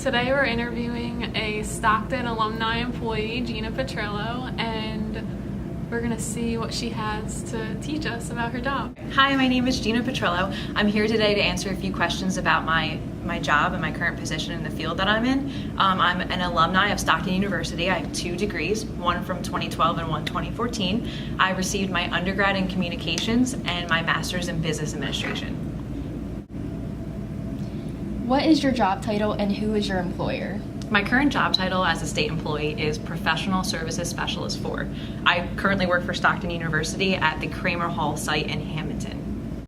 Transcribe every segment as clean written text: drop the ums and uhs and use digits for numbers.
today we're interviewing a Stockton alumni employee, Gina Petrillo, and we're gonna see what she has to teach us about her job. Hi, my name is Gina Petrillo. I'm here today to answer a few questions about my job and my current position in the field that I'm in. I'm an alumni of Stockton University. I have 2 degrees, one from 2012 and one 2014. I received my undergrad in communications and my master's in business administration. What is your job title and who is your employer? My current job title as a state employee is Professional Services Specialist 4. I currently work for Stockton University at the Kramer Hall site in Hamilton.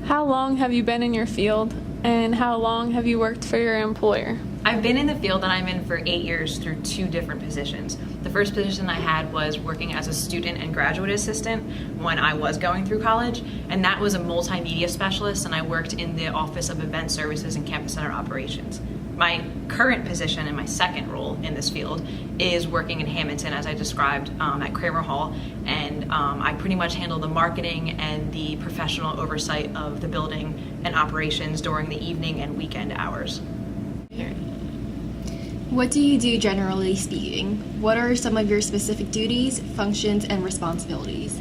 How long have you been in your field, and how long have you worked for your employer? I've been in the field that I'm in for 8 years through 2 different positions. The first position I had was working as a student and graduate assistant when I was going through college, and that was a multimedia specialist, and I worked in the Office of Event Services and Campus Center Operations. My current position and my second role in this field is working in Hamilton, as I described, at Kramer Hall, and I pretty much handle the marketing and the professional oversight of the building and operations during the evening and weekend hours. What do you do generally speaking? What are some of your specific duties, functions, and responsibilities?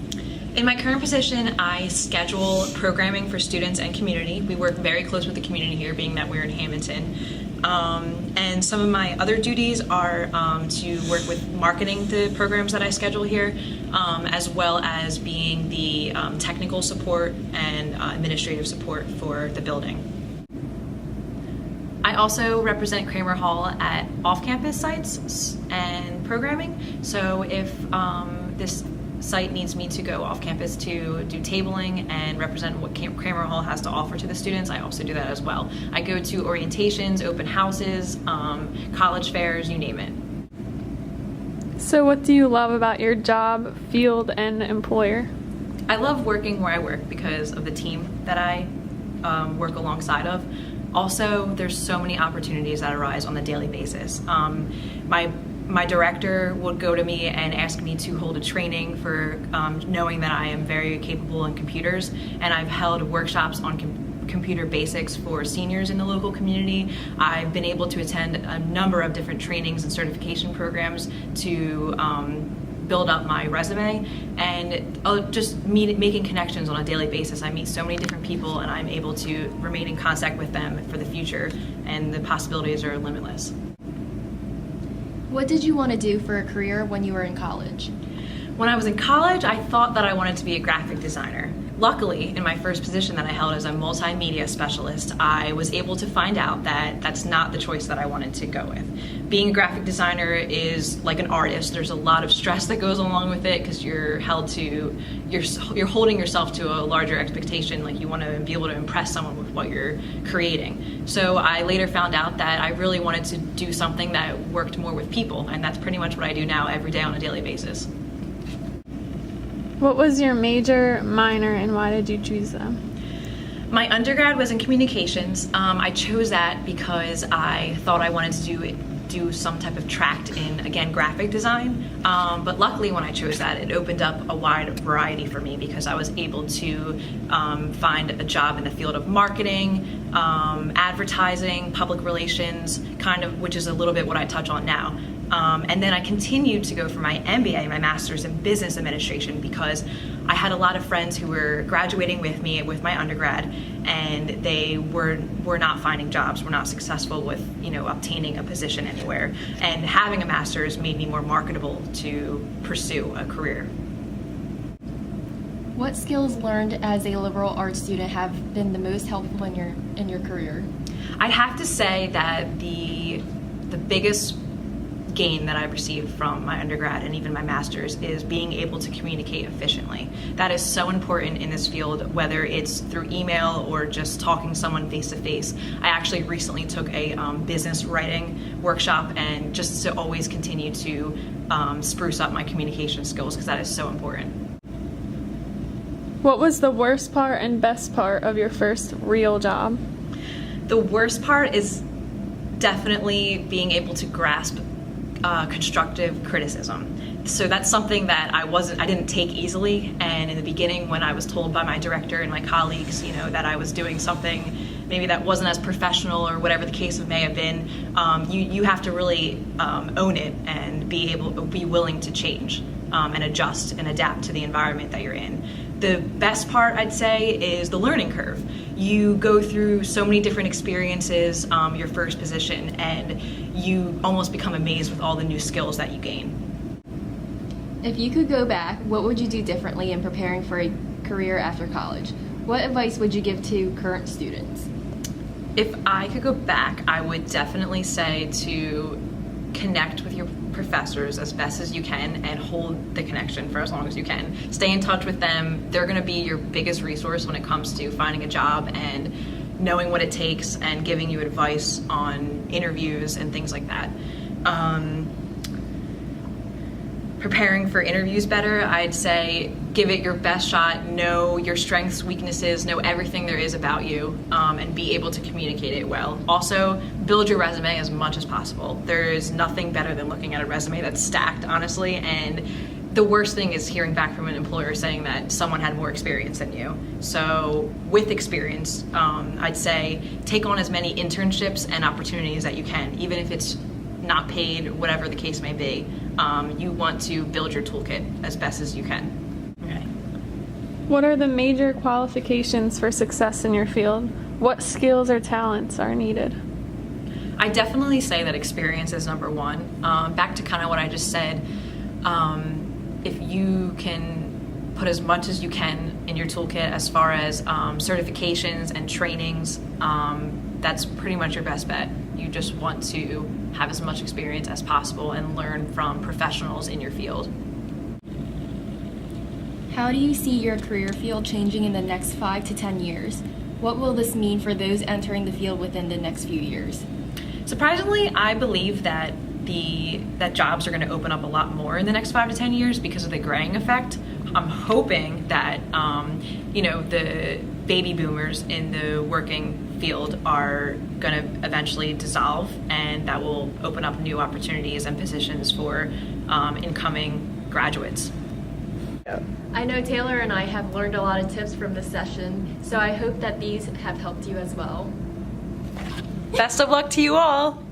In my current position, I schedule programming for students and community. We work very close with the community here, being that we're in Hamilton. And some of my other duties are to work with marketing the programs that I schedule here, as well as being the technical support and administrative support for the building. I also represent Kramer Hall at off-campus sites and programming. So if this site needs me to go off-campus to do tabling and represent what Kramer Hall has to offer to the students, I also do that as well. I go to orientations, open houses, college fairs, you name it. So what do you love about your job, field, and employer? I love working where I work because of the team that I work alongside of. Also, there's so many opportunities that arise on a daily basis. My director would go to me and ask me to hold a training for knowing that I am very capable in computers, and I've held workshops on computer basics for seniors in the local community. I've been able to attend a number of different trainings and certification programs to build up my resume, and just making connections on a daily basis. I meet so many different people, and I'm able to remain in contact with them for the future, and the possibilities are limitless. What did you want to do for a career when you were in college? When I was in college, I thought that I wanted to be a graphic designer. Luckily, in my first position that I held as a multimedia specialist, I was able to find out that that's not the choice that I wanted to go with. Being a graphic designer is like an artist. There's a lot of stress that goes along with it because you're holding yourself to a larger expectation, like you want to be able to impress someone with what you're creating. So I later found out that I really wanted to do something that worked more with people, and that's pretty much what I do now every day on a daily basis. What was your major, minor, and why did you choose them? My undergrad was in communications. I chose that because I thought I wanted to do some type of track in, again, graphic design. But luckily when I chose that, it opened up a wide variety for me because I was able to find a job in the field of marketing, advertising, public relations, which is a little bit what I touch on now. And then I continued to go for my MBA, my master's in business administration, because I had a lot of friends who were graduating with me with my undergrad, and they were not finding jobs, were not successful with obtaining a position anywhere. And having a master's made me more marketable to pursue a career. What skills learned as a liberal arts student have been the most helpful in your career? I'd have to say that the biggest gain that I've received from my undergrad and even my master's is being able to communicate efficiently. That is so important in this field, whether it's through email or just talking to someone face to face. I actually recently took a business writing workshop, and just to always continue to spruce up my communication skills, because that is so important. What was the worst part and best part of your first real job? The worst part is definitely being able to grasp constructive criticism. So that's something that I didn't take easily, and in the beginning when I was told by my director and my colleagues, that I was doing something maybe that wasn't as professional or whatever the case may have been, you have to really own it and be willing to change and adjust and adapt to the environment that you're in. The best part, I'd say, is the learning curve. You go through so many different experiences your first position, and you almost become amazed with all the new skills that you gain. If you could go back, what would you do differently in preparing for a career after college? What advice would you give to current students? If I could go back, I would definitely say to connect with your professors as best as you can and hold the connection for as long as you can. Stay in touch with them. They're going to be your biggest resource when it comes to finding a job and knowing what it takes and giving you advice on interviews and things like that. Preparing for interviews better, I'd say give it your best shot, know your strengths, weaknesses, know everything there is about you, and be able to communicate it well. Also, build your resume as much as possible. There is nothing better than looking at a resume that's stacked, honestly, and the worst thing is hearing back from an employer saying that someone had more experience than you. So with experience, I'd say take on as many internships and opportunities that you can, even if it's not paid, whatever the case may be. You want to build your toolkit as best as you can. Okay. What are the major qualifications for success in your field? What skills or talents are needed? I definitely say that experience is number one. Back to kind of what I just said, if you can put as much as you can in your toolkit as far as certifications and trainings, that's pretty much your best bet. You just want to have as much experience as possible and learn from professionals in your field. How do you see your career field changing in the next 5 to 10 years? What will this mean for those entering the field within the next few years? Surprisingly, I believe that that jobs are going to open up a lot more in the next 5 to 10 years because of the graying effect. I'm hoping that the baby boomers in the working field are going to eventually dissolve, and that will open up new opportunities and positions for incoming graduates. I know Taylor and I have learned a lot of tips from this session, so I hope that these have helped you as well. Best of luck to you all!